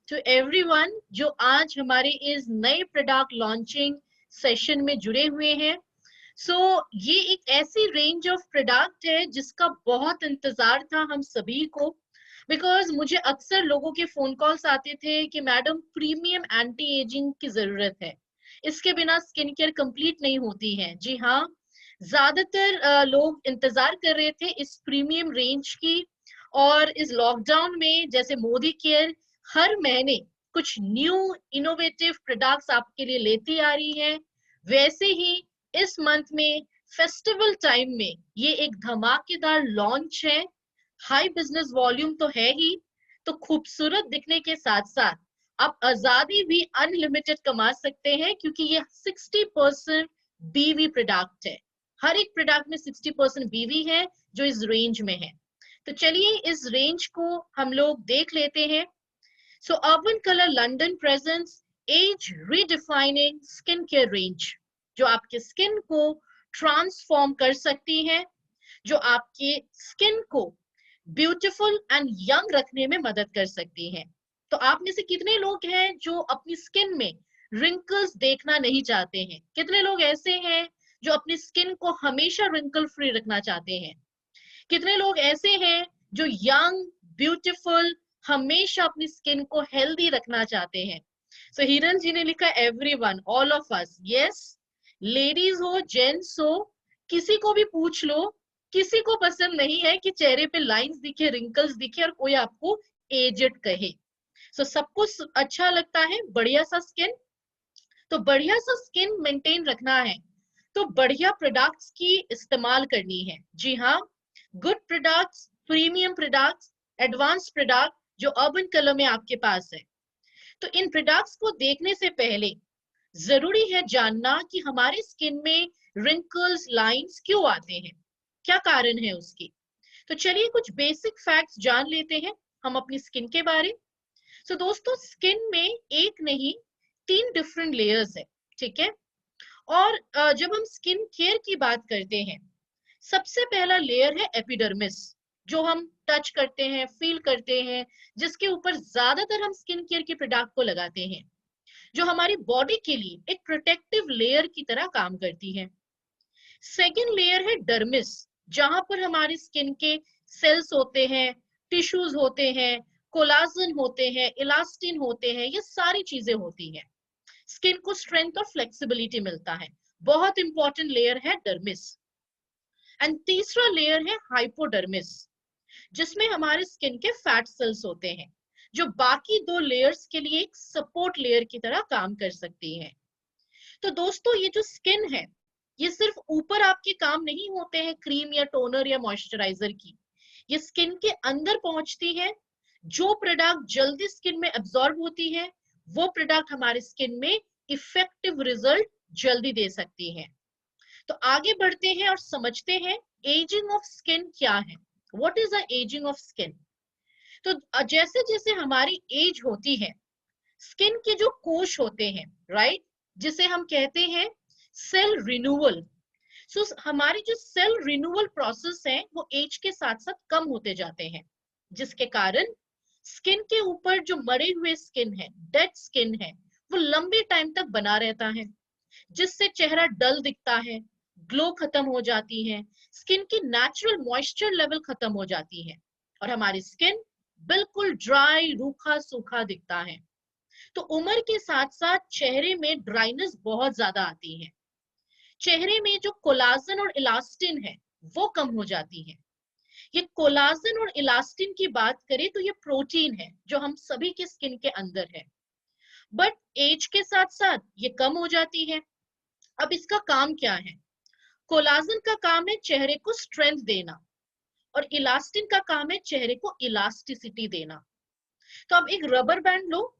To everyone जो आज हमारे इस नए प्रोडक्ट लॉन्चिंग सेशन में जुड़े हुए हैं। ये एक ऐसी रेंज ऑफ प्रोडक्ट है जिसका बहुत इंतजार था हम सभी को, बिकॉज मुझे अक्सर लोगों के फोन कॉल्स आते थे कि मैडम प्रीमियम एंटी एजिंग की जरूरत है, इसके बिना स्किन केयर कंप्लीट नहीं होती है। जी हाँ, ज्यादातर लोग इंतजार कर रहे थे इस प्रीमियम रेंज की। और इस लॉकडाउन में जैसे मोदी केयर हर महीने कुछ न्यू इनोवेटिव प्रोडक्ट्स आपके लिए लेती आ रही है, वैसे ही इस मंथ में फेस्टिवल टाइम में ये एक धमाकेदार लॉन्च है। हाई बिजनेस वॉल्यूम तो है ही, तो खूबसूरत दिखने के साथ साथ आप आजादी भी अनलिमिटेड कमा सकते हैं, क्योंकि ये 60% बीवी प्रोडक्ट है। हर एक प्रोडक्ट में 60% बीवी है जो इस रेंज में है। तो चलिए इस रेंज को हम लोग देख लेते हैं। Urban Colour London presents age redefining skin care range, जो आपके स्किन को ट्रांसफॉर्म कर सकती है, जो आपके स्किन को ब्यूटीफुल एंड यंग रखने में मदद कर सकती है। तो आप में से कितने लोग हैं जो अपनी स्किन में रिंकल्स देखना नहीं चाहते हैं? कितने लोग ऐसे हैं जो अपनी स्किन को हमेशा रिंकल फ्री रखना चाहते हैं? कितने लोग ऐसे हैं जो यंग ब्यूटीफुल हमेशा अपनी स्किन को हेल्दी रखना चाहते हैं? हिरन जी ने लिखा everyone, all of us, yes. Ladies हो जेंट्स हो, किसी को भी पूछ लो, किसी को पसंद नहीं है कि चेहरे पे लाइंस दिखे, रिंकल्स दिखे और कोई आपको एजेड कहे। सबको अच्छा लगता है बढ़िया सा स्किन। तो बढ़िया सा स्किन मेंटेन रखना है तो बढ़िया प्रोडक्ट्स की इस्तेमाल करनी है। जी हाँ, good products, premium products, advance product जो अर्बन कलर में आपके पास है। तो इन प्रोडक्ट्स को देखने से पहले जरूरी है जानना कि हमारे स्किन में रिंकल्स, लाइंस क्यों आते हैं, क्या कारण है उसकी। तो चलिए कुछ बेसिक फैक्ट्स जान लेते हैं हम अपनी स्किन के बारे। दोस्तों, स्किन में एक नहीं 3 डिफरेंट लेयर्स है, ठीक है। और जब हम स्किन केयर की बात करते हैं, सबसे पहला लेयर है एपिडर्मिस, जो हम टच करते हैं, फील करते हैं, जिसके ऊपर ज्यादातर हम स्किन केयर के प्रोडक्ट को लगाते हैं, जो हमारी बॉडी के लिए एक प्रोटेक्टिव लेयर की तरह काम करती है। सेकेंड लेयर है डर्मिस, जहां पर हमारी स्किन के सेल्स होते हैं, टिश्यूज होते हैं, कोलाजन होते हैं, इलास्टिन होते हैं, ये सारी चीजें होती हैं। स्किन को स्ट्रेंथ और फ्लेक्सिबिलिटी मिलता है। बहुत इंपॉर्टेंट लेयर है डर्मिस। एंड तीसरा लेयर है हाइपोडर्मिस, जिसमें हमारे स्किन के फैट सेल्स होते हैं, जो बाकी 2 लेयर्स के लिए एक सपोर्ट लेयर की तरह काम कर सकती है। तो दोस्तों, ये जो स्किन है, ये सिर्फ ऊपर आपके काम नहीं होते हैं क्रीम या टोनर या मॉइस्चराइजर की, ये स्किन के अंदर पहुंचती है। जो प्रोडक्ट जल्दी स्किन में एब्जॉर्ब होती है, वो प्रोडक्ट हमारे स्किन में इफेक्टिव रिजल्ट जल्दी दे सकती है। तो आगे बढ़ते हैं और समझते हैं एजिंग ऑफ स्किन क्या है। What is the ageing of skin? तो जैसे जैसे हमारी एज होती है, स्किन के जो कोश होते हैं, राइट, जिसे हम कहते हैं सेल रिन्यूअल, हमारी जो सेल रिन्यूअल प्रोसेस है वो एज के साथ साथ कम होते जाते हैं, जिसके कारण स्किन के ऊपर जो मरे हुए स्किन है, डेड स्किन है, वो लंबे टाइम तक बना रहता है, जिससे चेहरा डल दिखता है, ग्लो खत्म हो जाती है, स्किन की नेचुरल मॉइस्चर लेवल खत्म हो जाती है और हमारी स्किन बिल्कुल ड्राई, रूखा सूखा दिखता है। तो उम्र के साथ साथ चेहरे में ड्राइनेस बहुत ज्यादा आती है, चेहरे में जो कोलाजन और इलास्टिन है वो कम हो जाती है। ये कोलाजन और इलास्टिन की बात करें तो ये प्रोटीन है जो हम सभी के स्किन के अंदर है, बट एज के साथ साथ ये कम हो जाती है। अब इसका काम क्या है? कोलाजन का काम है चेहरे को स्ट्रेंथ देना और इलास्टिन का काम है चेहरे को इलास्टिसिटी देना। तो अब एक रबर बैंड लो,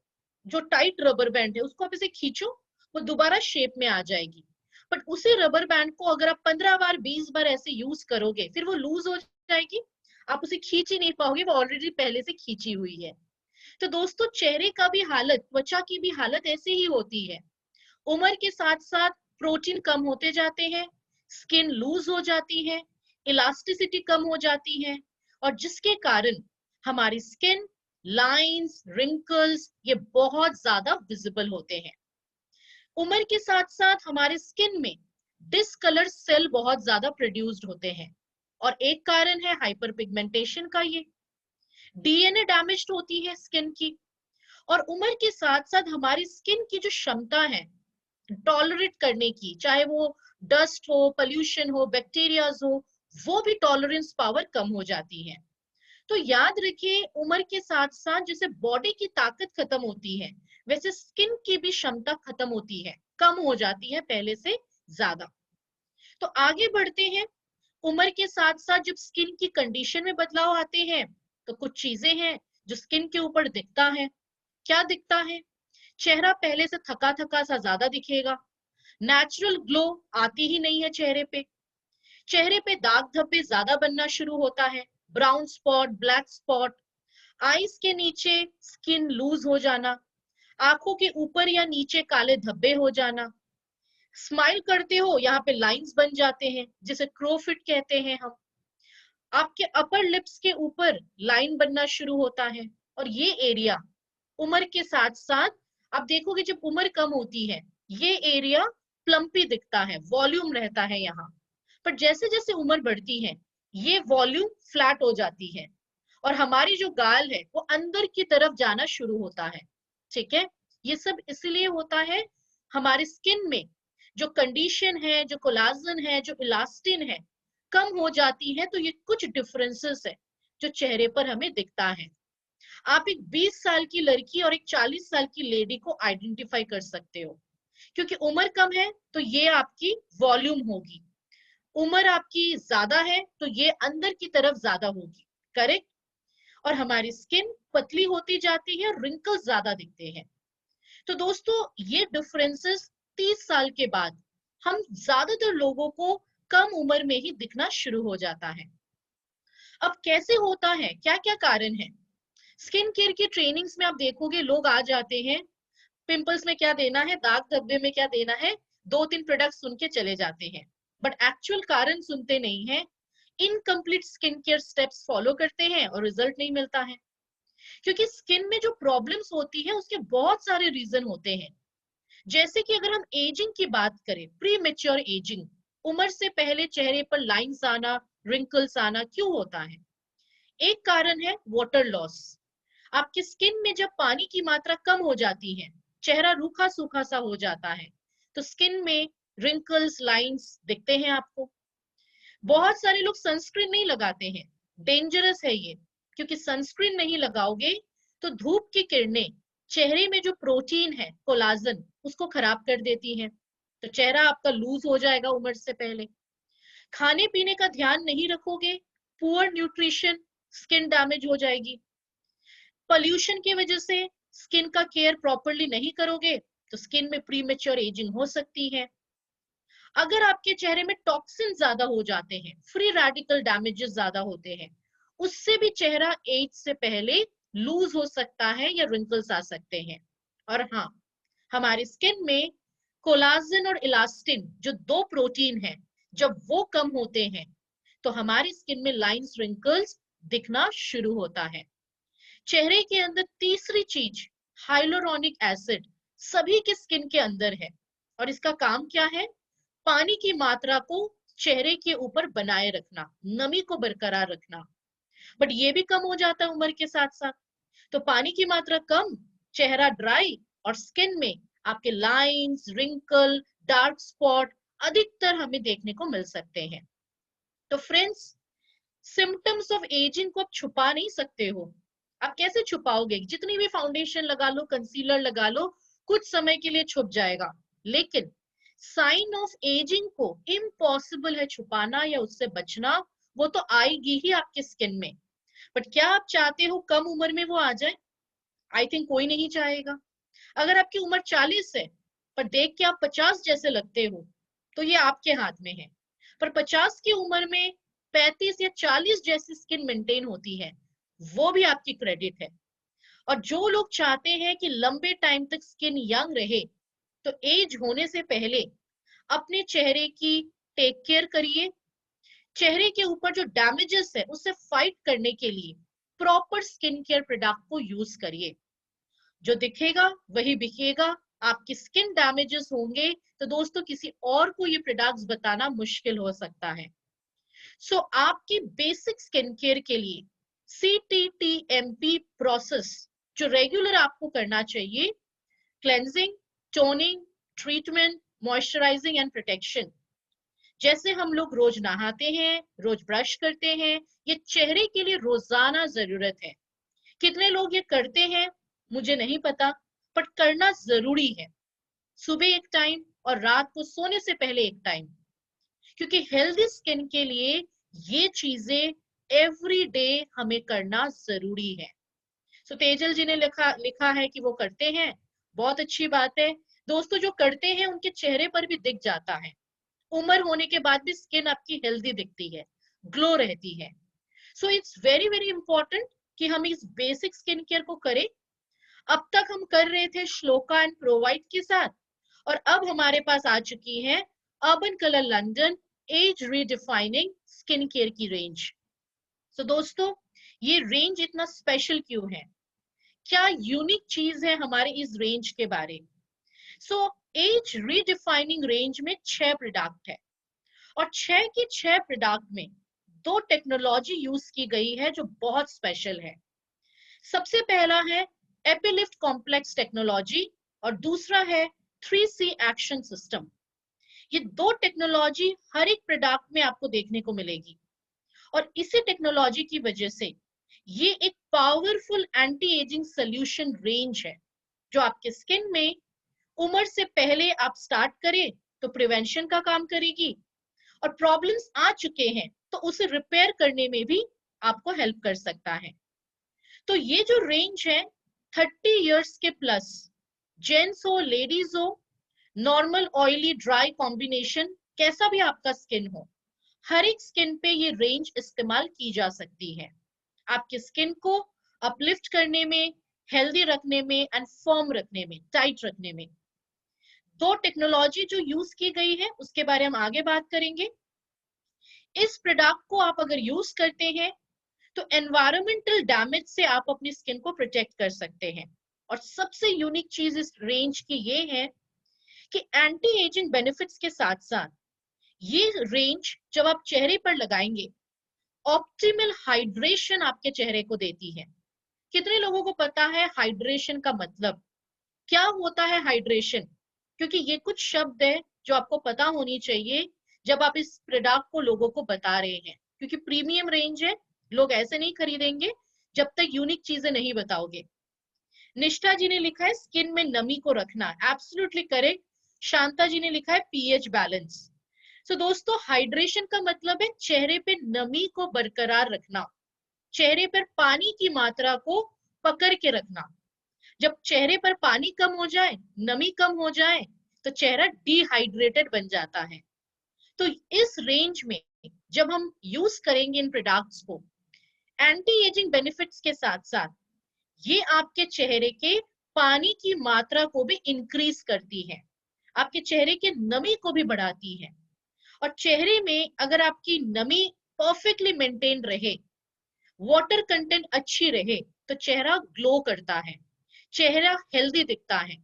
जो टाइट रबर बैंड है उसको आप इसे खींचो, वो दोबारा शेप में आ जाएगी। बट उसी रबर बैंड को अगर आप 15 बार 20 बार ऐसे यूज करोगे, फिर वो लूज हो जाएगी, आप उसे खींच ही नहीं पाओगे, वो ऑलरेडी पहले से खींची हुई है। तो दोस्तों, चेहरे का भी हालत, त्वचा की भी हालत ऐसे ही होती है। उम्र के साथ साथ प्रोटीन कम होते जाते हैं, स्किन लूज हो जाती है, इलास्टिसिटी कम हो जाती है, और जिसके कारण हमारी स्किन लाइंस, रिंकल्स ये बहुत ज्यादा विजिबल होते हैं। उम्र के साथ साथ हमारे स्किन में डिसकलर सेल बहुत ज्यादा प्रोड्यूस्ड होते हैं, और एक कारण है हाइपर पिगमेंटेशन का। ये डीएनए डैमेज होती है स्किन की, और उम्र के साथ साथ हमारी स्किन की जो क्षमता है टॉलरेट करने की, चाहे वो डस्ट हो, पोल्यूशन हो, बैक्टीरियाज हो, वो भी टॉलरेंस पावर कम हो जाती है। तो याद रखिए, उम्र के साथ साथ जैसे बॉडी की ताकत खत्म होती है, वैसे स्किन की भी क्षमता खत्म होती है, कम हो जाती है पहले से ज्यादा। तो आगे बढ़ते हैं। उम्र के साथ साथ जब स्किन की कंडीशन में बदलाव आते हैं, तो कुछ चीजें हैं जो स्किन के ऊपर दिखता है। क्या दिखता है? चेहरा पहले से थका थका सा ज्यादा दिखेगा, नेचुरल ग्लो आती ही नहीं है चेहरे पे दाग धब्बे ज्यादा बनना शुरू होता है, brown spot, black spot, eyes के नीचे स्किन लूज हो जाना, आंखों के ऊपर या नीचे काले धब्बे हो जाना, स्माइल करते हो यहाँ पे लाइंस बन जाते हैं जिसे क्रोफिट कहते हैं हम, आपके अपर लिप्स के ऊपर लाइन बनना शुरू होता है। और ये एरिया उम्र के साथ साथ आप देखोगे जब उम्र कम होती है, ये एरिया प्लम्पी दिखता है, वॉल्यूम रहता है यहाँ। पर जैसे जैसे उम्र बढ़ती है, ये वॉल्यूम फ्लैट हो जाती है, और हमारी जो गाल है वो अंदर की तरफ जाना शुरू होता है। ठीक है, ये सब इसलिए होता है, हमारे स्किन में जो कंडीशन है, जो कोलाजन है, जो इलास्टिन है, कम हो जाती है। तो ये कुछ डिफरेंसेस है जो चेहरे पर हमें दिखता है। आप एक 20 साल की लड़की और एक 40 साल की लेडी को आइडेंटिफाई कर सकते हो, क्योंकि उम्र कम है तो ये आपकी वॉल्यूम होगी, उम्र आपकी ज्यादा है तो ये अंदर की तरफ ज्यादा होगी। करेक्ट? और हमारी स्किन पतली होती जाती है, रिंकल्स ज्यादा दिखते हैं। तो दोस्तों, ये डिफरेंसेस 30 साल के बाद हम ज्यादातर लोगों को कम उम्र में ही दिखना शुरू हो जाता है। अब कैसे होता है, क्या क्या कारण है? स्किन केयर की ट्रेनिंग्स में आप देखोगे लोग आ जाते हैं, पिंपल्स में क्या देना है, दाग धब्बे में क्या देना है, 2-3 प्रोडक्ट सुन के चले जाते हैं, बट एक्चुअल कारण सुनते नहीं है, incomplete skin care steps follow करते हैं और रिजल्ट नहीं मिलता है। क्योंकि स्किन में जो प्रॉब्लम्स होती है उसके बहुत सारे रीजन होते हैं। जैसे कि अगर हम एजिंग की बात करें, प्री मेच्योर एजिंग, उम्र से पहले चेहरे पर लाइंस आना, रिंकल्स आना क्यों होता है? एक कारण है वाटर लॉस। आपकी स्किन में जब पानी की मात्रा कम हो जाती है, चेहरा रूखा सूखा सा हो जाता है, तो स्किन में रिंकल्स, लाइंस दिखते हैं आपको। बहुत सारे लोग सनस्क्रीन नहीं लगाते हैं, डेंजरस है ये, क्योंकि सनस्क्रीन नहीं लगाओगे तो धूप की किरणें चेहरे में जो प्रोटीन है कोलाजन, उसको खराब कर देती हैं, तो चेहरा आपका लूज हो जाएगा उम्र से पहले। खाने पीने का ध्यान नहीं रखोगे, पुअर न्यूट्रिशन, स्किन डैमेज हो जाएगी। पोल्यूशन की वजह से स्किन का केयर प्रॉपरली नहीं करोगे तो स्किन में प्रीमेच्योर एजिंग हो सकती है। अगर आपके चेहरे में टॉक्सिन ज्यादा हो जाते हैं, फ्री रेडिकल डैमेजेस ज्यादा होते हैं, उससे भी चेहरा एज से पहले लूज हो सकता है या रिंकल्स आ सकते हैं। और हाँ, हमारी स्किन में कोलाजन और इलास्टिन जो दो प्रोटीन हैं, जब वो कम होते हैं तो हमारी स्किन में लाइंस, रिंकल्स दिखना शुरू होता है। चेहरे के अंदर तीसरी चीज हाइलोरोनिक एसिड सभी के स्किन के अंदर है, और इसका काम क्या है? पानी की मात्रा को चेहरे के ऊपर बनाए रखना, नमी को बरकरार रखना। बट ये भी कम हो जाता है उम्र के साथ साथ। तो पानी की मात्रा कम, चेहरा ड्राई, और स्किन में आपके लाइंस, रिंकल, डार्क स्पॉट अधिकतर हमें देखने को मिल सकते हैं। तो फ्रेंड्स, सिम्टम्स ऑफ एजिंग को आप छुपा नहीं सकते हो। आप कैसे छुपाओगे? जितनी भी फाउंडेशन लगा लो, कंसीलर लगा लो, कुछ समय के लिए छुप जाएगा, लेकिन साइन ऑफ एजिंग को इम्पॉसिबल है छुपाना या उससे बचना। वो तो आएगी ही आपके स्किन में। बट क्या आप चाहते हो कम उम्र में वो आ जाए? आई थिंक कोई नहीं चाहेगा। अगर आपकी उम्र 40 है पर देख के आप 50 जैसे लगते हो, तो ये आपके हाथ में है। पर 50 की उम्र में 35 या 40 जैसी स्किन मेंटेन होती है, वो भी आपकी क्रेडिट है। और जो लोग चाहते हैं कि लंबे टाइम तक स्किन यंग रहे, तो एज होने से पहले अपने चेहरे की टेक केयर करिए। चेहरे के ऊपर जो डैमेजेस है उससे फाइट करने के लिए प्रॉपर स्किन केयर प्रोडक्ट को यूज करिए। जो दिखेगा वही बिकेगा, आपकी स्किन डैमेजेस होंगे तो दोस्तों किसी और को ये प्रोडक्ट्स बताना मुश्किल हो सकता है। सो आपकी बेसिक स्किन केयर के लिए CTTMP प्रोसेस जो रेगुलर आपको करना चाहिए, cleansing, toning, treatment, moisturising and protection. जैसे हम लोग रोज नहाते हैं, रोज ब्रश करते हैं, ये चेहरे के लिए रोजाना जरूरत है। कितने लोग ये करते हैं मुझे नहीं पता, बट करना जरूरी है। सुबह एक टाइम और रात को सोने से पहले एक टाइम, क्योंकि हेल्दी स्किन के लिए ये चीजें एवरी डे हमें करना जरूरी है। सो तेजल जी ने लिखा है कि वो करते हैं, बहुत अच्छी बात है। दोस्तों जो करते हैं उनके चेहरे पर भी दिख जाता है, उम्र होने के बाद भी स्किन आपकी हेल्दी दिखती है, ग्लो रहती है। So it's very very important कि हम इस बेसिक स्किन केयर को करें। अब तक हम कर रहे थे श्लोका एंड प्रोवाइड के साथ, और अब हमारे पास आ चुकी है Urban Colour London age redefining skin care की रेंज। सो दोस्तों ये रेंज इतना स्पेशल क्यों है, क्या यूनिक चीज है हमारे इस रेंज के बारे? सो एज रीडिफाइनिंग रेंज में 6 प्रोडक्ट है, और 6 के 6 प्रोडक्ट में 2 टेक्नोलॉजी यूज की गई है जो बहुत स्पेशल है। सबसे पहला है एपिलिफ्ट कॉम्प्लेक्स टेक्नोलॉजी और दूसरा है 3C एक्शन सिस्टम। ये 2 टेक्नोलॉजी हर एक प्रोडक्ट में आपको देखने को मिलेगी, और इसी टेक्नोलॉजी की वजह से ये एक powerful anti ageing solution range है, जो आपके स्किन में उम्र से पहले आप स्टार्ट करें तो प्रिवेंशन का काम करेगी, और प्रॉब्लम्स आ चुके हैं तो उसे रिपेयर करने में भी आपको हेल्प कर सकता है। तो ये जो रेंज है 30 इयर्स के प्लस, जेंट्स हो लेडीज हो, नॉर्मल ऑयली ड्राई कॉम्बिनेशन, कैसा भी आपका स्किन हो, हर एक स्किन पे ये रेंज इस्तेमाल की जा सकती है, आपकी स्किन को अपलिफ्ट करने में, हेल्दी रखने में एंड फर्म रखने में, टाइट रखने में। 2 टेक्नोलॉजी जो यूज की गई है उसके बारे में हम आगे बात करेंगे। इस प्रोडक्ट को आप अगर यूज करते हैं तो एनवायरमेंटल डैमेज से आप अपनी स्किन को प्रोटेक्ट कर सकते हैं। और सबसे यूनिक चीज इस रेंज की ये है कि एंटी एजिंग बेनिफिट्स के साथ साथ ये रेंज जब आप चेहरे पर लगाएंगे ऑप्टिमल हाइड्रेशन आपके चेहरे को देती है। कितने लोगों को पता है हाइड्रेशन का मतलब क्या होता है? हाइड्रेशन, क्योंकि ये कुछ शब्द है जो आपको पता होनी चाहिए जब आप इस प्रोडक्ट को लोगों को बता रहे हैं, क्योंकि प्रीमियम रेंज है, लोग ऐसे नहीं खरीदेंगे जब तक यूनिक चीजें नहीं बताओगे। निष्ठा जी ने लिखा है स्किन में नमी को रखना, एब्सोल्युटली करेक्ट। शांता जी ने लिखा है पीएच बैलेंस। सो दोस्तों हाइड्रेशन का मतलब है चेहरे पे नमी को बरकरार रखना, चेहरे पर पानी की मात्रा को पकड़ के रखना। जब चेहरे पर पानी कम हो जाए, नमी कम हो जाए, तो चेहरा डिहाइड्रेटेड बन जाता है। तो इस रेंज में जब हम यूज करेंगे इन प्रोडक्ट्स को, एंटी एजिंग बेनिफिट्स के साथ साथ ये आपके चेहरे के पानी की मात्रा को भी इंक्रीज करती है, आपके चेहरे के नमी को भी बढ़ाती है। और चेहरे में अगर आपकी नमी परफेक्टली मेंटेन रहे, वाटर कंटेंट अच्छी रहे, तो चेहरा ग्लो करता है, चेहरा हेल्दी दिखता है।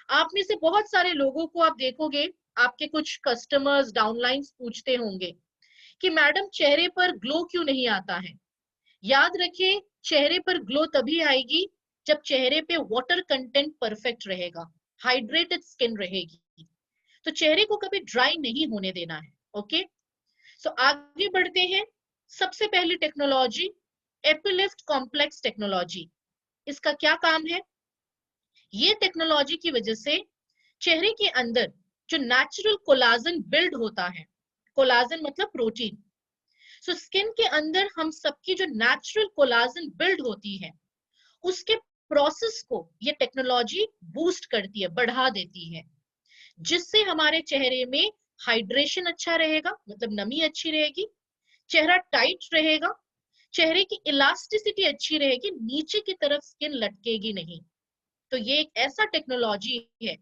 आप में से बहुत सारे लोगों को आप देखोगे, आपके कुछ कस्टमर्स डाउनलाइंस पूछते होंगे कि मैडम चेहरे पर ग्लो क्यों नहीं आता है। याद रखिए चेहरे पर ग्लो तभी आएगी जब चेहरे पे वाटर कंटेंट परफेक्ट रहेगा, हाइड्रेटेड स्किन रहेगी। तो चेहरे को कभी ड्राई नहीं होने देना है। ओके, सो आगे बढ़ते हैं। सबसे पहली टेक्नोलॉजी एपिलिफ्ट कॉम्प्लेक्स टेक्नोलॉजी। इसका क्या काम है? ये टेक्नोलॉजी की वजह से चेहरे के अंदर जो नेचुरल कोलाजन बिल्ड होता है, कोलाजन मतलब प्रोटीन, सो स्किन के अंदर हम सबकी जो नेचुरल कोलाजन बिल्ड होती है उसके प्रोसेस को ये टेक्नोलॉजी बूस्ट करती है, बढ़ा देती है, जिससे हमारे चेहरे में हाइड्रेशन अच्छा रहेगा, मतलब नमी अच्छी रहेगी, चेहरा टाइट रहेगा, चेहरे की इलास्टिसिटी अच्छी रहेगी, नीचे की तरफ स्किन लटकेगी नहीं। तो ये एक ऐसा टेक्नोलॉजी है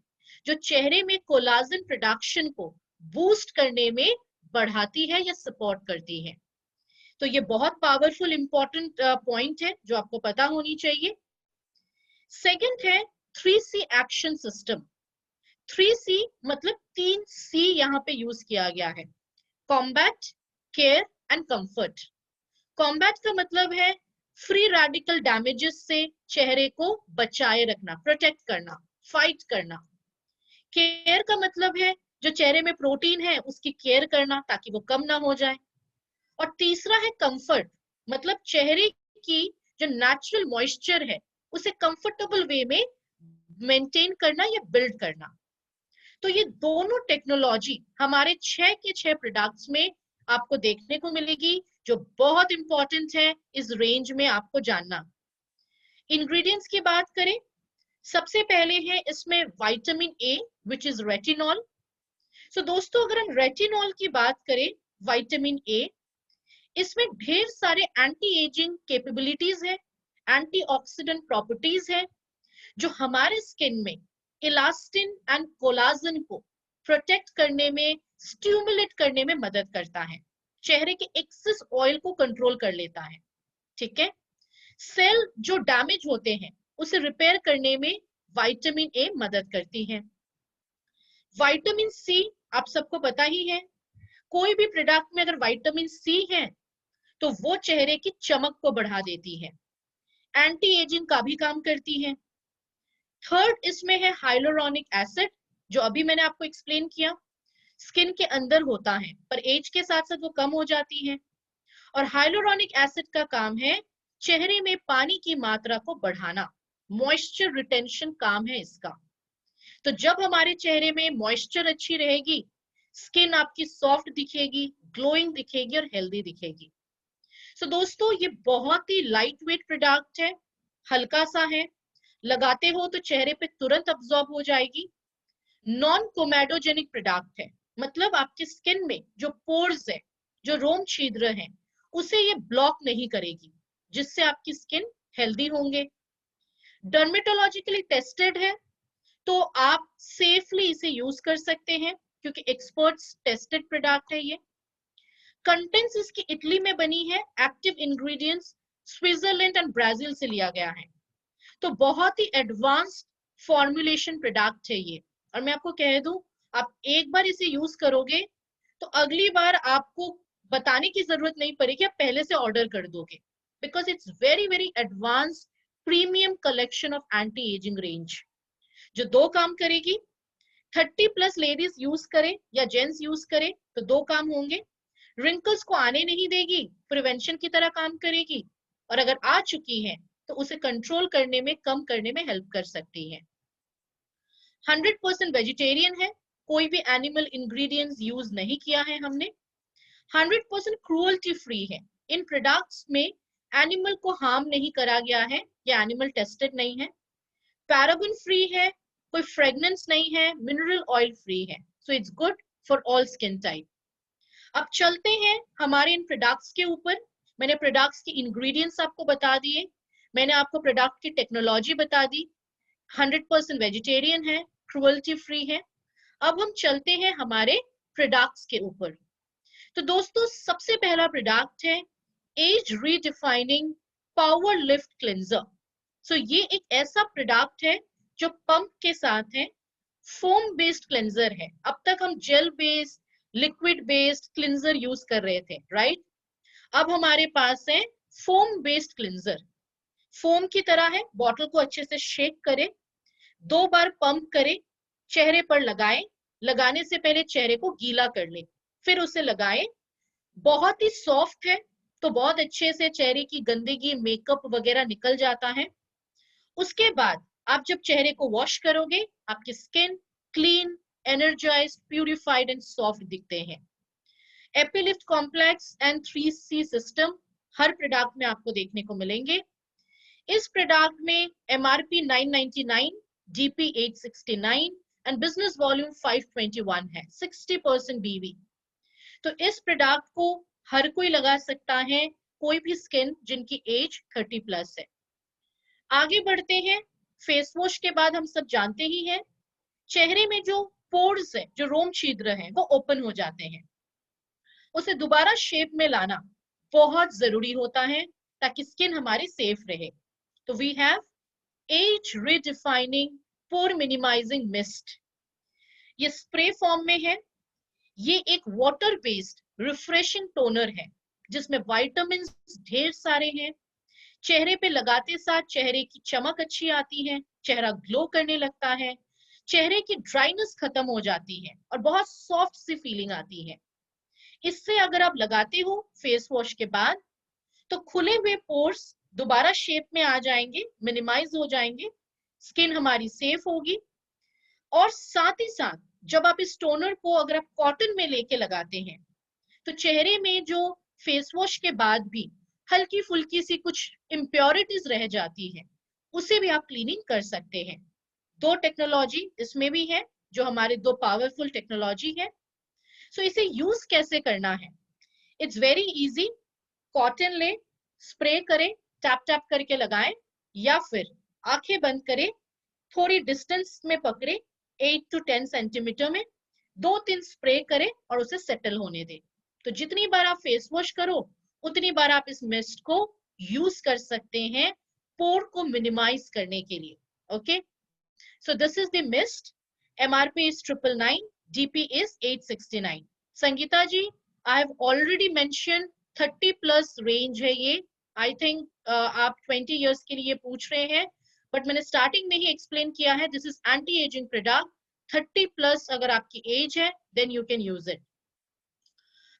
जो चेहरे में कोलाजन प्रोडक्शन को बूस्ट करने में बढ़ाती है या सपोर्ट करती है। तो ये बहुत पावरफुल इंपॉर्टेंट पॉइंट है जो आपको पता होनी चाहिए। सेकंड है 3C एक्शन सिस्टम। 3C मतलब 3C यहाँ पे यूज किया गया है, combat, care and comfort. Combat का मतलब है फ्री रेडिकल डैमेजेस से चेहरे को बचाए रखना, प्रोटेक्ट करना, फाइट करना। केयर का मतलब है जो चेहरे में प्रोटीन है उसकी केयर करना ताकि वो कम ना हो जाए। और तीसरा है कंफर्ट, मतलब चेहरे की जो नेचुरल मॉइस्चर है उसे कंफर्टेबल वे में मेंटेन करना या बिल्ड करना। तो ये दोनों टेक्नोलॉजी हमारे 6 के 6 प्रोडक्ट्स में आपको देखने को मिलेगी, जो बहुत इंपॉर्टेंट है इस रेंज में आपको जानना। इंग्रेडिएंट्स की बात करें, सबसे पहले है इसमें vitamin A which is retinol. So दोस्तों अगर हम रेटिनॉल की बात करें, विटामिन ए, इसमें ढेर सारे एंटी एजिंग कैपेबिलिटीज है, एंटीऑक्सीडेंट प्रॉपर्टीज है, जो हमारे स्किन में इलास्टिन एंड कोलाजन को प्रोटेक्ट करने में, स्टिमुलेट करने में मदद करता है, चेहरे के एक्सेस ऑयल को कंट्रोल कर लेता है। ठीक है, सेल जो डैमेज होते हैं उसे रिपेयर करने में विटामिन ए मदद करती है। विटामिन सी आप सबको पता ही है, कोई भी प्रोडक्ट में अगर विटामिन सी है तो वो चेहरे की चमक को बढ़ा देती है, एंटी एजिंग का भी काम करती है। थर्ड इसमें है हाइलोरोनिक एसिड, जो अभी मैंने आपको एक्सप्लेन किया, स्किन के अंदर होता है पर एज के साथ साथ वो कम हो जाती है। और हाइलोरोनिक एसिड का काम है चेहरे में पानी की मात्रा को बढ़ाना, मॉइस्चर रिटेंशन काम है इसका। तो जब हमारे चेहरे में मॉइस्चर अच्छी रहेगी, स्किन आपकी सॉफ्ट दिखेगी, ग्लोइंग दिखेगी और हेल्दी दिखेगी। सो दोस्तों ये बहुत ही लाइट वेट प्रोडक्ट है, हल्का सा है, लगाते हो तो चेहरे पे तुरंत अब्सॉर्ब हो जाएगी। नॉन कोमेडोजेनिक प्रोडक्ट है, मतलब आपकी स्किन में जो पोर्स है, जो रोम छिद्र हैं, उसे ये ब्लॉक नहीं करेगी, जिससे आपकी स्किन हेल्दी होंगे। डर्मेटोलॉजिकली टेस्टेड है, तो आप सेफली इसे यूज कर सकते हैं क्योंकि एक्सपर्ट्स टेस्टेड प्रोडक्ट है ये। कंटेंट्स इसकी इटली में बनी है, active ingredients Switzerland and Brazil से लिया गया है। तो बहुत ही एडवांस्ड फॉर्मुलेशन प्रोडक्ट है ये। और मैं आपको कह दूं, आप एक बार इसे यूज करोगे तो अगली बार आपको बताने की जरूरत नहीं पड़ेगी, आप पहले से ऑर्डर कर दोगे, because it's very very advanced premium collection of anti ageing range, जो दो काम करेगी। 30+ लेडीज यूज करें या जेंट्स यूज करें तो दो काम होंगे, रिंकल्स को आने नहीं देगी, प्रिवेंशन की तरह काम करेगी, और अगर आ चुकी है तो उसे कंट्रोल करने में, कम करने में हेल्प कर सकती है। 100% वेजिटेरियन है, कोई भी एनिमल इंग्रेडिएंट्स यूज नहीं किया है हमने। 100% क्रूअल्टी फ्री है, इन प्रोडक्ट्स में एनिमल को हार्म नहीं करा गया है, या एनिमल टेस्टेड नहीं है। पैराबेन फ्री है, कोई फ्रेगनेंस नहीं है, मिनरल ऑयल फ्री है, so it's good for all skin type. अब चलते हैं हमारे इन प्रोडक्ट्स के ऊपर। मैंने प्रोडक्ट्स की इंग्रेडिएंट्स आपको बता दिए, मैंने आपको प्रोडक्ट की टेक्नोलॉजी बता दी, 100% वेजिटेरियन है, क्रूअल्टी फ्री है। अब हम चलते हैं हमारे प्रोडक्ट्स के ऊपर। तो दोस्तों सबसे पहला प्रोडक्ट है age redefining power lift cleanser. So ये एक ऐसा प्रोडक्ट है जो पंप के साथ है, फोम बेस्ड क्लेंजर है। अब तक हम gel based, liquid based cleanser use कर रहे थे, राइट? अब हमारे पास है फोम बेस्ड क्लिंजर। फोम की तरह है, बॉटल को अच्छे से शेक करे, 2 बार पंप करे, चेहरे पर लगाए, लगाने से पहले चेहरे को गीला कर ले, फिर उसे लगाए। बहुत ही सॉफ्ट है, तो बहुत अच्छे से चेहरे की गंदगी, मेकअप वगैरह निकल जाता है। उसके बाद आप जब चेहरे को वॉश करोगे, आपकी skin clean, energized, purified and soft दिखते हैं। एपीलिफ्ट कॉम्प्लेक्स एंड 3C सिस्टम हर प्रोडक्ट में आपको देखने को मिलेंगे। इस प्रोडक्ट में MRP 999, GP 869 and business volume 521 है, 60% BV। तो इस प्रोडक्ट को हर कोई लगा सकता है, कोई भी स्किन जिनकी एज 30+ है। आगे बढ़ते हैं, फेस वॉश के बाद हम सब जानते ही हैं, चेहरे में जो पोर्स है, जो रोम छिद्र हैं, वो ओपन हो जाते हैं। उसे दोबारा शेप में लाना, बहुत जरूरी होता है ताकि स्किन हमारी सेफ रहे। तो we have age redefining pore minimizing mist. ये स्प्रे फॉर्म में है। ये एक वाटर बेस्ड रिफ्रेशिंग टोनर है जिसमें विटामिन ढेर सारे हैं। चेहरे पे लगाते साथ चेहरे की चमक अच्छी आती है, चेहरा ग्लो करने लगता है, चेहरे की ड्राइनेस खत्म हो जाती है और बहुत सॉफ्ट सी फीलिंग आती है। इससे अगर आप लगाते हो फेस वॉश के बाद तो खुले हुए पोर्स दोबारा शेप में आ जाएंगे, मिनिमाइज हो जाएंगे, स्किन हमारी सेफ होगी। और साथ ही साथ जब आप इस टोनर को अगर आप कॉटन में लेके लगाते हैं तो चेहरे में जो फेस वॉश के बाद भी हल्की फुल्की सी कुछ इम्प्योरिटीज रह जाती है उसे भी आप क्लीनिंग कर सकते हैं। दो टेक्नोलॉजी इसमें भी है जो हमारे दो पावरफुल टेक्नोलॉजी है। सो इसे यूज कैसे करना है? It's very easy. कॉटन ले, स्प्रे करें, टैप टैप करके लगाएं, या फिर आंखें बंद करें, थोड़ी डिस्टेंस में पकड़े 8 to 10 सेंटीमीटर में, 2-3 स्प्रे करें और उसे सेटल होने दें। तो जितनी बार आप फेस वॉश करो उतनी बार आप इस मिस्ट को यूज कर सकते हैं पोर को मिनिमाइज करने के लिए। Okay, so this is the mist. MRP is 999, DP is 869। Sangeeta ji, I have already mention 30+ range है ये। आई थिंक आप 20 इयर्स के लिए पूछ रहे हैं, बट मैंने स्टार्टिंग में ही एक्सप्लेन किया है this is anti ageing product. 30+ अगर आपकी एज है then you can use it.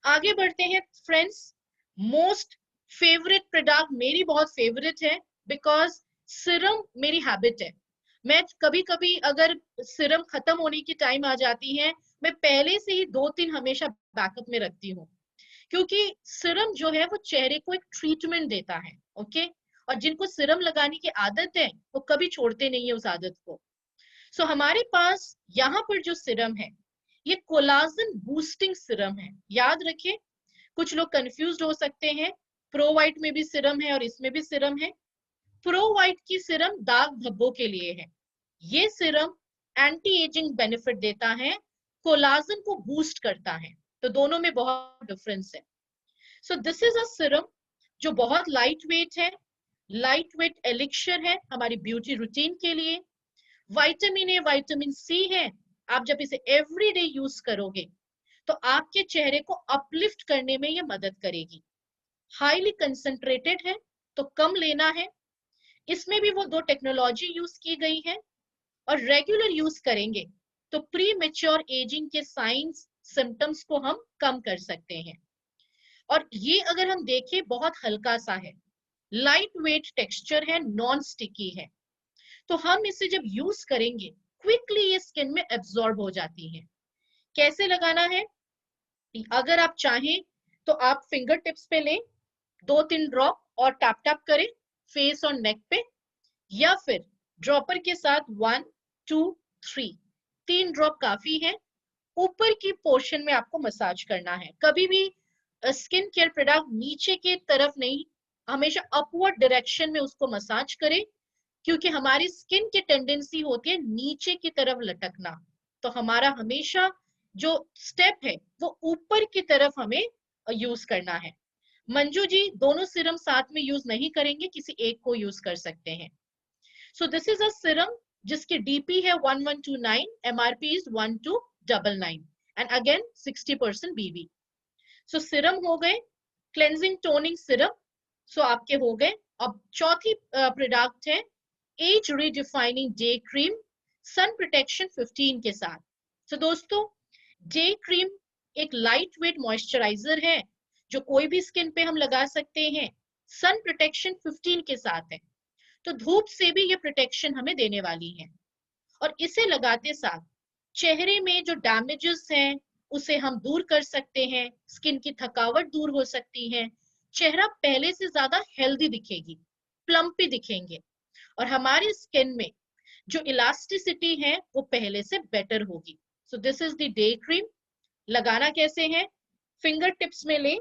आगे बढ़ते हैं फ्रेंड्स। मोस्ट फेवरेट प्रोडक्ट मेरी बहुत फेवरेट है बिकॉज सिरम मेरी हैबिट है। मैं कभी कभी अगर सिरम खत्म होने की टाइम आ जाती है मैं पहले से ही 2-3 हमेशा बैकअप में रखती हूँ, क्योंकि सिरम जो है वो चेहरे को एक ट्रीटमेंट देता है। ओके, और जिनको सिरम लगाने की आदत है वो कभी छोड़ते नहीं है उस आदत को। सो हमारे पास यहाँ पर जो सिरम है ये कोलाजन बूस्टिंग सिरम है। याद रखिए, कुछ लोग कंफ्यूज हो सकते हैं, प्रो वाइट में भी सिरम है और इसमें भी सिरम है। प्रो वाइट की सिरम दाग धब्बों के लिए है, ये सिरम एंटी एजिंग बेनिफिट देता है, कोलाजन को बूस्ट करता है, तो दोनों में बहुत डिफरेंस है। सो दिस इज अ सिरम जो बहुत लाइट वेट है, लाइट वेट एलिक्सर है हमारी ब्यूटी रूटीन के लिए। विटामिन ए, विटामिन सी है। आप जब इसे एवरीडे यूज करोगे तो आपके चेहरे को अपलिफ्ट करने में ये मदद करेगी। हाईली कंसंट्रेटेड है तो कम लेना है। इसमें भी वो दो टेक्नोलॉजी यूज की गई है और रेगुलर यूज करेंगे तो प्री मेच्योर एजिंग के साइंस सिम्टम्स को हम कम कर सकते हैं। और ये अगर हम देखें बहुत हल्का सा है, लाइट वेट टेक्सचर है, नॉन स्टिकी है, तो हम इसे जब यूज करेंगे क्विकली ये स्किन में एब्जॉर्ब हो जाती है। कैसे लगाना है? अगर आप चाहें तो आप फिंगर टिप्स पे लें 2-3 ड्रॉप और टैप टैप करें फेस और नेक पे, या फिर ड्रॉपर के साथ 1, 2, 3 3 ड्रॉप काफी है। ऊपर की पोर्शन में आपको मसाज करना है। कभी भी स्किन केयर प्रोडक्ट नीचे के तरफ नहीं, हमेशा अपवर्ड डायरेक्शन में उसको मसाज करें, क्योंकि हमारी स्किन की टेंडेंसी होती है नीचे की तरफ लटकना। तो हमारा हमेशा जो स्टेप है वो ऊपर की तरफ हमें यूज करना है। मंजू जी, दोनों सिरम साथ में यूज नहीं करेंगे, किसी एक को यूज कर सकते हैं। सो दिस इज अ सिरम जिसकी डीपी है 1129, MRP is 1299 and again 60% BV। सो सिरम हो गए, क्लेंजिंग टोनिंग सिरम, सो आपके हो गए। अब चौथी प्रोडक्ट है age redefining day cream sun protection 15 के साथ। तो दोस्तों, डे क्रीम एक लाइट वेट मॉइस्चराइजर है जो कोई भी स्किन पे हम लगा सकते हैं, सन प्रोटेक्शन 15 के साथ है, तो धूप से भी ये प्रोटेक्शन हमें देने वाली है। और इसे लगाते साथ चेहरे में जो डैमेजेस हैं उसे हम दूर कर सकते हैं, स्किन की थकावट दूर हो सकती है, चेहरा पहले से ज्यादा हेल्दी दिखेगी, प्लम्पी दिखेंगे, और हमारी स्किन में जो इलास्टिसिटी है वो पहले से बेटर होगी। सो this is the day cream. लगाना कैसे है? फिंगर टिप्स में ले,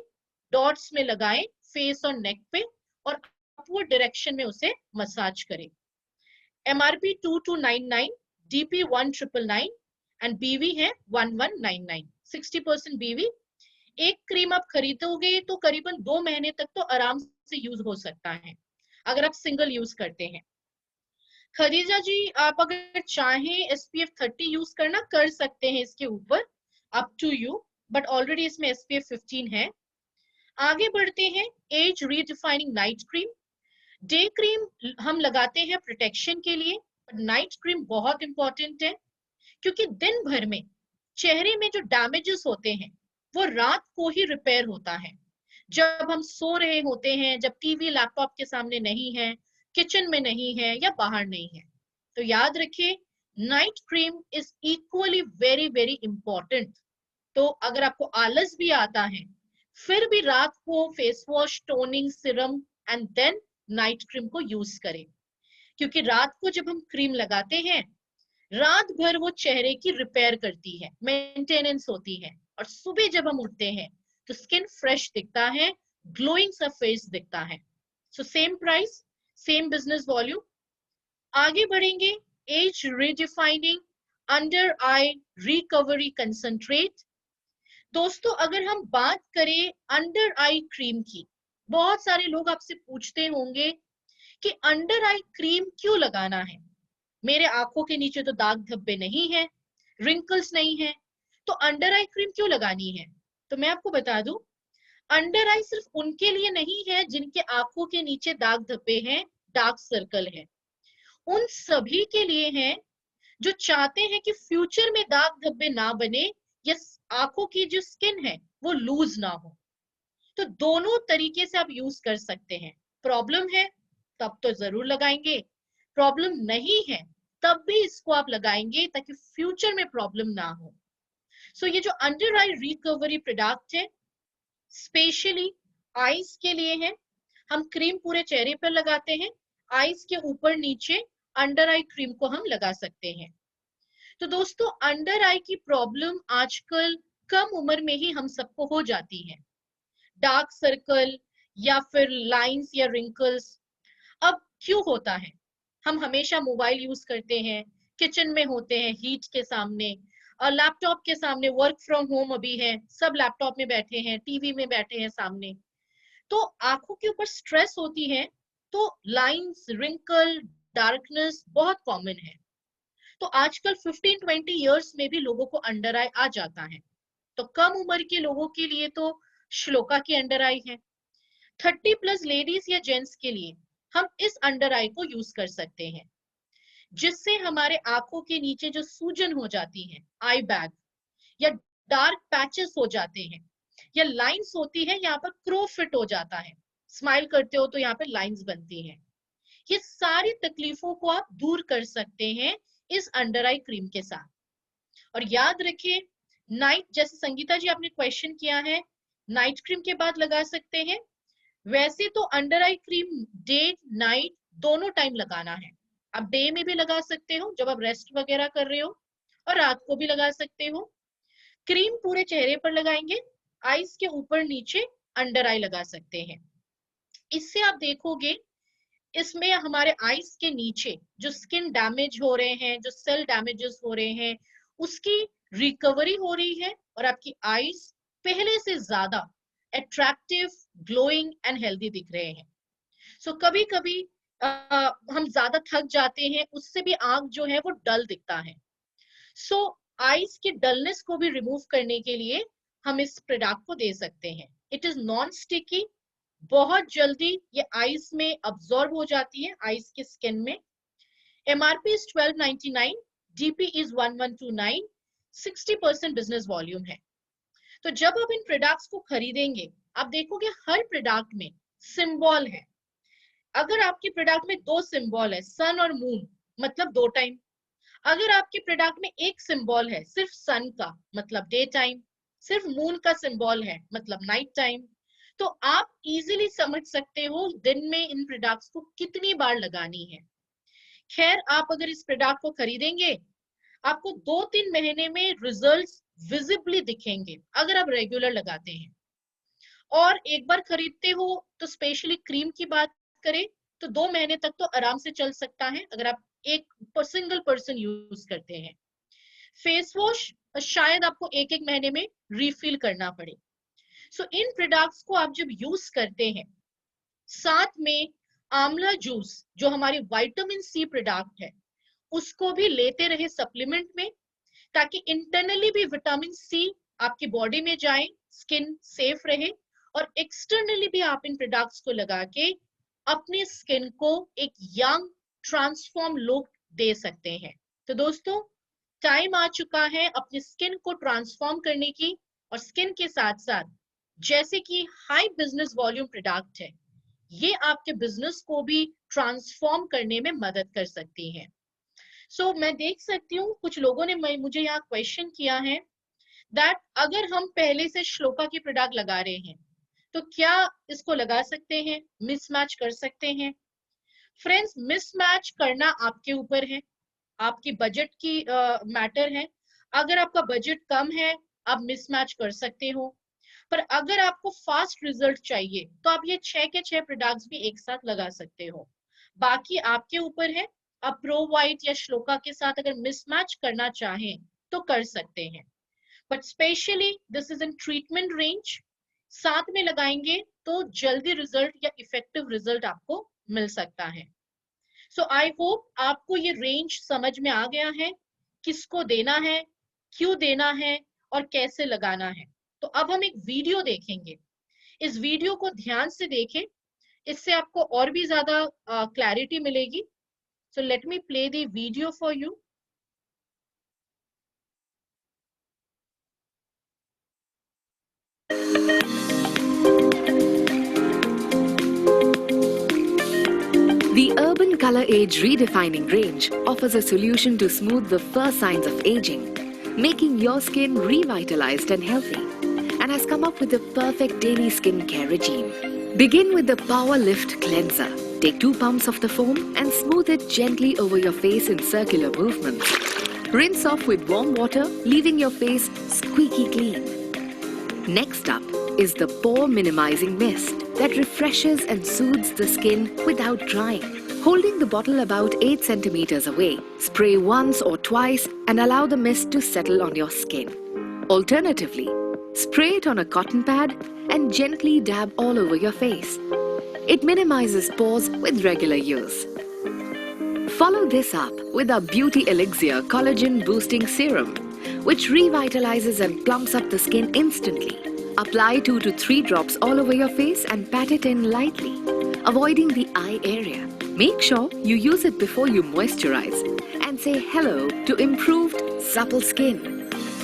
डॉट्स में लगाएं फेस और नेक पे, और अपवर्ड डायरेक्शन में उसे मसाज करें। MRP 2299, DP 1999 एंड BV है 1199, 60% BV। एक क्रीम आप खरीदोगे तो करीबन 2 महीने तक तो आराम से यूज हो सकता है अगर आप सिंगल यूज करते हैं। खदीजा जी, आप अगर चाहें SPF 30 यूज करना कर सकते हैं इसके ऊपर, up to you, but already इसमें SPF 15 है। आगे बढ़ते हैं, age redefining night cream. Day cream हम लगाते हैं प्रोटेक्शन के लिए, बट नाइट क्रीम बहुत इंपॉर्टेंट है, क्योंकि दिन भर में चेहरे में जो डैमेजेस होते हैं वो रात को ही रिपेयर होता है, जब हम सो रहे होते हैं, जब टीवी लैपटॉप के सामने नहीं है, किचन में नहीं है या बाहर नहीं है। तो याद रखिए, night cream is equally very very important. तो अगर आपको आलस भी आता है, फिर भी रात को face wash, toning serum and then night cream को यूज करें, क्योंकि रात को जब हम क्रीम लगाते हैं, रात भर वो चेहरे की रिपेयर करती है, मेंटेनेंस होती है, और सुबह जब हम उठते हैं तो स्किन फ्रेश दिखता है, ग्लोइंग सा फेस दिखता है। So same price, same business volume. आगे बढ़ेंगे, एज रिडिफाइनिंग अंडर आई रिकवरी कंसंट्रेट। दोस्तों, अगर हम बात करें अंडर आई क्रीम की, बहुत सारे लोग आपसे पूछते होंगे कि अंडर आई क्रीम क्यों लगाना है, मेरे आंखों के नीचे तो दाग धब्बे नहीं है, रिंकल्स नहीं है, तो अंडर आई क्रीम क्यों लगानी है। तो मैं आपको बता दूं, अंडर आई सिर्फ उनके लिए नहीं है जिनके आंखों के नीचे दाग धब्बे हैं, डार्क सर्कल है। उन सभी के लिए है जो चाहते हैं कि फ्यूचर में दाग धब्बे ना बने, या आंखों की जो स्किन है वो लूज ना हो। तो दोनों तरीके से आप यूज कर सकते हैं। प्रॉब्लम है तब तो जरूर लगाएंगे, प्रॉब्लम नहीं है तब भी इसको आप लगाएंगे, ताकि फ्यूचर में प्रॉब्लम ना हो। सो ये जो अंडर आई रिकवरी प्रोडक्ट है, स्पेशली आईज के लिए है। हम क्रीम पूरे चेहरे पर लगाते हैं, आईज के ऊपर नीचे अंडर आई क्रीम को हम लगा सकते हैं। तो दोस्तों, अंडर आई की प्रॉब्लम आजकल कम उम्र में ही हम सबको हो जाती है, डार्क सर्कल या फिर लाइंस या रिंकल्स। अब क्यों होता है, हम हमेशा मोबाइल यूज करते हैं, किचन में होते हैं हीट के सामने, और लैपटॉप के सामने, वर्क फ्रॉम होम अभी है, सब लैपटॉप में बैठे हैं, टीवी में बैठे हैं सामने, तो आंखों के ऊपर स्ट्रेस होती है, तो लाइंस, रिंकल, डार्कनेस बहुत कॉमन है। तो आजकल 15-20 इयर्स में भी लोगों को अंडर आई आ जाता है। तो कम उम्र के लोगों के लिए तो श्लोका की अंडर आई है, 30+ लेडीज या जेंट्स के लिए हम इस अंडर आई को यूज कर सकते हैं, जिससे हमारे आंखों के नीचे जो सूजन हो जाती है, आई बैग, या डार्क पैचेस हो जाते हैं, या लाइंस होती है, यहाँ पर क्रो फिट हो जाता है, स्माइल करते हो तो यहाँ पे लाइंस बनती हैं, ये सारी तकलीफों को आप दूर कर सकते हैं इस अंडर आई क्रीम के साथ। और याद रखिए, नाइट, जैसे संगीता जी आपने क्वेश्चन किया है, नाइट क्रीम के बाद लगा सकते हैं। वैसे तो under eye cream day night दोनों टाइम लगाना है। आप डे में भी लगा सकते हो जब आप रेस्ट वगैरह कर रहे हो, और रात को भी लगा सकते हो। क्रीम पूरे चेहरे पर लगाएंगे, आईज के ऊपर नीचे अंडर आई लगा सकते हैं। इससे आप देखोगे, इसमें हमारे आईज के नीचे जो स्किन डैमेज हो रहे हैं, जो सेल डैमेजेस हो रहे हैं, उसकी रिकवरी हो रही है, और आपकी आईज पहले से ज्यादा अट्रैक्टिव, ग्लोइंग एंड हेल्दी दिख रहे हैं। सो कभी कभी हम ज्यादा थक जाते हैं, उससे भी आंख जो है वो डल दिखता है। सो आईज की डलनेस को भी रिमूव करने के लिए हम इस प्रोडक्ट को दे सकते हैं। इट इज नॉन स्टिकी, बहुत जल्दी ये आईज में अब्सॉर्ब हो जाती है, आईज की स्किन में। MRP is 1299, DP is 1129, 60% business volume है। तो जब आप इन प्रोडक्ट्स को खरीदेंगे, आप देखोगे हर प्रोडक्ट में सिंबल है। अगर आपके प्रोडक्ट में 2 सिंबल है, सन और मून, मतलब 2 टाइम। अगर आपके प्रोडक्ट में एक सिंबल है सिर्फ सन का, मतलब डे टाइम, सिर्फ मून का सिंबल है, मतलब नाइट टाइम, तो आप इजीली समझ सकते हो दिन में इन प्रोडक्ट्स को कितनी बार लगानी है। खैर, आप अगर इस प्रोडक्ट को खरीदेंगे, आपको 2-3 महीने में रिजल्ट्स विजिबली दिखेंगे अगर आप रेगुलर लगाते हैं। और एक बार खरीदते हो तो स्पेशली क्रीम की बात करें तो 2 महीने तक तो आराम से चल सकता है, अगर आप एक सिंगल पर्सन यूज करते हैं। फेस वॉश शायद आपको 1-1 महीने में रिफिल करना पड़े। सो इन प्रोडक्ट्स को आप जब यूज करते हैं, साथ में आंवला जूस जो हमारी विटामिन सी प्रोडक्ट है उसको भी लेते रहे सप्लीमेंट में, ताकि इंटरनली भी विटामिन सी आपकी बॉडी में जाए, स्किन सेफ रहे, और एक्सटर्नली भी आप इन प्रोडक्ट्स को लगा के अपनी स्किन को एक यंग ट्रांसफॉर्म लुक दे सकते हैं। तो दोस्तों, टाइम आ चुका है अपनी स्किन को ट्रांसफॉर्म करने की, और स्किन के साथ साथ जैसे कि हाई बिजनेस वॉल्यूम प्रोडक्ट है, ये आपके बिजनेस को भी ट्रांसफॉर्म करने में मदद कर सकती है। सो मैं देख सकती हूँ कुछ लोगों ने मुझे यहाँ क्वेश्चन किया है दैट अगर हम पहले से श्लोका की प्रोडक्ट लगा रहे हैं तो क्या इसको लगा सकते हैं, मिसमैच कर सकते हैं? फ्रेंड्स, मिसमैच करना आपके ऊपर है, आपकी बजट की मैटर है। अगर आपका बजट कम है आप मिसमैच कर सकते हो, पर अगर आपको फास्ट रिजल्ट चाहिए तो आप ये 6 के 6 प्रोडक्ट्स भी एक साथ लगा सकते हो। बाकी आपके ऊपर है, आप प्रो वाइट या श्लोका के साथ अगर मिसमैच करना चाहें तो कर सकते हैं, but specially this is in treatment range. साथ में लगाएंगे तो जल्दी रिजल्ट या इफेक्टिव रिजल्ट आपको मिल सकता है। सो आई होप आपको ये रेंज समझ में आ गया है, किसको देना है, क्यों देना है और कैसे लगाना है। तो अब हम एक वीडियो देखेंगे, इस वीडियो को ध्यान से देखें, इससे आपको और भी ज्यादा क्लैरिटी मिलेगी। So let me play the video for you. The Urban Color Age Redefining range offers a solution to smooth the first signs of aging, making your skin revitalized and healthy, and has come up with the perfect daily skincare regime. Begin with the Power Lift Cleanser. Take 2 pumps of the foam and smooth it gently over your face in circular movements. Rinse off with warm water, leaving your face squeaky clean. Next up is the Pore Minimizing Mist that refreshes and soothes the skin without drying. Holding the bottle about 8 centimeters away, spray once or twice and allow the mist to settle on your skin. Alternatively, spray it on a cotton pad and gently dab all over your face. It minimizes pores with regular use. Follow this up with our Beauty Elixir Collagen Boosting Serum, which revitalizes and plumps up the skin instantly. Apply 2 to 3 drops all over your face and pat it in lightly, avoiding the eye area. Make sure you use it before you moisturize and say hello to improved, supple skin.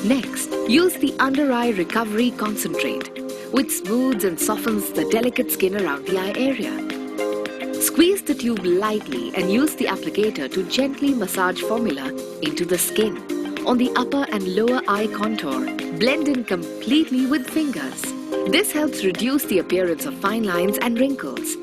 Next, use the Under Eye Recovery Concentrate, which smooths and softens the delicate skin around the eye area. Squeeze the tube lightly and use the applicator to gently massage formula into the skin. On the upper and lower eye contour, blend in completely with fingers. This helps reduce the appearance of fine lines and wrinkles.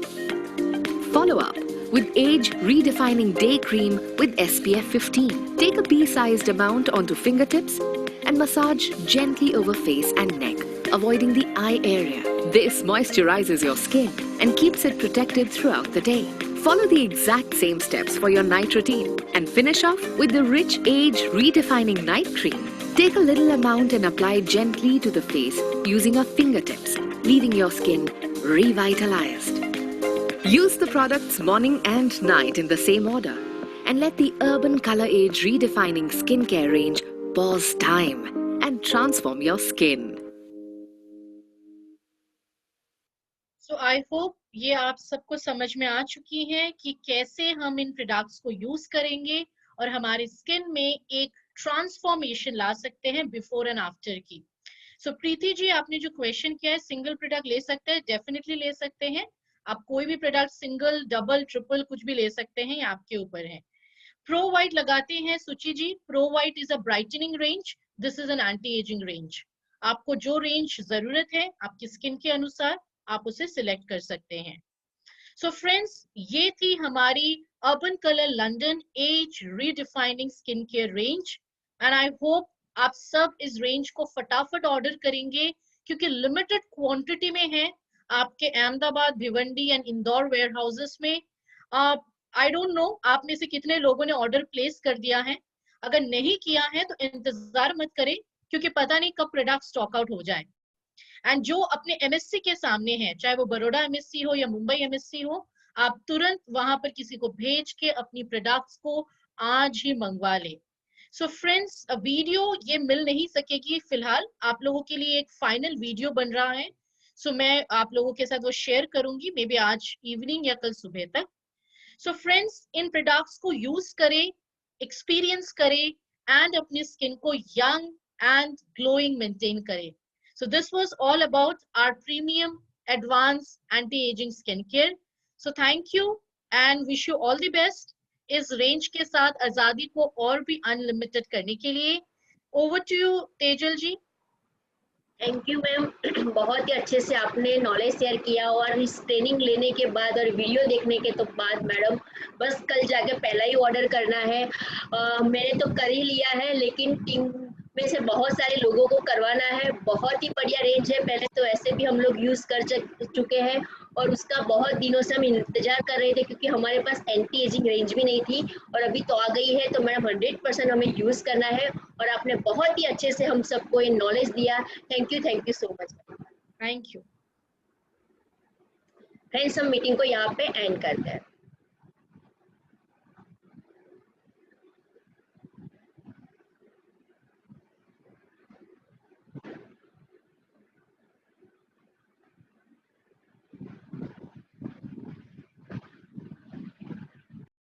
Follow up with Age Redefining Day Cream with SPF 15. Take a pea-sized amount onto fingertips and massage gently over face and neck, avoiding the eye area. This moisturizes your skin and keeps it protected throughout the day. Follow the exact same steps for your night routine and finish off with the Rich Age Redefining Night Cream. Take a little amount and apply it gently to the face using our fingertips, leaving your skin revitalized. Use the products morning and night in the same order and let the Urban Color Age Redefining Skincare range pause time and transform your skin. So I hope ये आप सबको समझ में आ चुकी है कि कैसे हम इन प्रोडक्ट्स को यूज करेंगे और हमारी स्किन में एक ट्रांसफॉर्मेशन ला सकते हैं बिफोर एंड आफ्टर की। सो प्रीति जी, आपने जो क्वेश्चन किया है, सिंगल प्रोडक्ट ले सकते हैं? डेफिनेटली ले सकते हैं। आप कोई भी प्रोडक्ट सिंगल, डबल, ट्रिपल कुछ भी ले सकते हैं, ये आपके ऊपर है। प्रो वाइट लगाते हैं Suchi ji, pro white is a brightening range, this is an anti ageing range. आपको जो रेंज जरूरत है आपकी स्किन के अनुसार आप उसे सिलेक्ट कर सकते हैं। सो फ्रेंड्स, ये थी हमारी Urban Colour London age redefining skin care range, and I hope आप सब इस रेंज को फटाफट ऑर्डर करेंगे क्योंकि लिमिटेड क्वांटिटी में है आपके Ahmedabad, Bhiwandi and Indore warehouses में। आई डोंट नो आप में से कितने लोगों ने ऑर्डर प्लेस कर दिया है। अगर नहीं किया है तो इंतजार मत करें क्योंकि पता नहीं कब प्रोडक्ट स्टॉक आउट हो जाए। एंड जो अपने एमएससी के सामने है, चाहे वो बड़ौदा एमएससी हो या मुंबई एमएससी हो, आप तुरंत वहां पर किसी को भेज के अपनी प्रोडक्ट्स को आज ही मंगवा ले। सो फ्रेंड्स, वीडियो ये मिल नहीं सकेगी फिलहाल, आप लोगों के लिए एक फाइनल वीडियो बन रहा है। सो मैं आप लोगों के साथ वो शेयर करूंगी, मे बी आज इवनिंग या कल सुबह तक। सो फ्रेंड्स, इन प्रोडक्ट्स को यूज करें, एक्सपीरियंस करें एंड अपनी स्किन को यंग एंड ग्लोइंग मेंटेन करें। So this was all about our premium advanced anti-aging skincare. So thank you and wish you all the best इस रेंज के साथ आजादी को और भी अनलिमिटेड करने के लिए। Over to you Tejal ji. Thank you ma'am, बहुत ही अच्छे से आपने नॉलेज शेयर किया, और इस ट्रेनिंग लेने के बाद और वीडियो देखने के तो बाद मैडम बस कल जाके पहला ही ऑर्डर करना है। मैंने तो कर ही लिया है, लेकिन टीम में से बहुत सारे लोगों को करवाना है। बहुत ही बढ़िया रेंज है, पहले तो ऐसे भी हम लोग यूज़ कर चुके हैं और उसका बहुत दिनों से हम इंतजार कर रहे थे, क्योंकि हमारे पास एंटी एजिंग रेंज भी नहीं थी और अभी तो आ गई है। तो मैडम 100% हमें यूज़ करना है, और आपने बहुत ही अच्छे से हम सबको ये नॉलेज दिया। Thank you so much. Thank you friends, हम मीटिंग को यहाँ पे एंड करते हैं।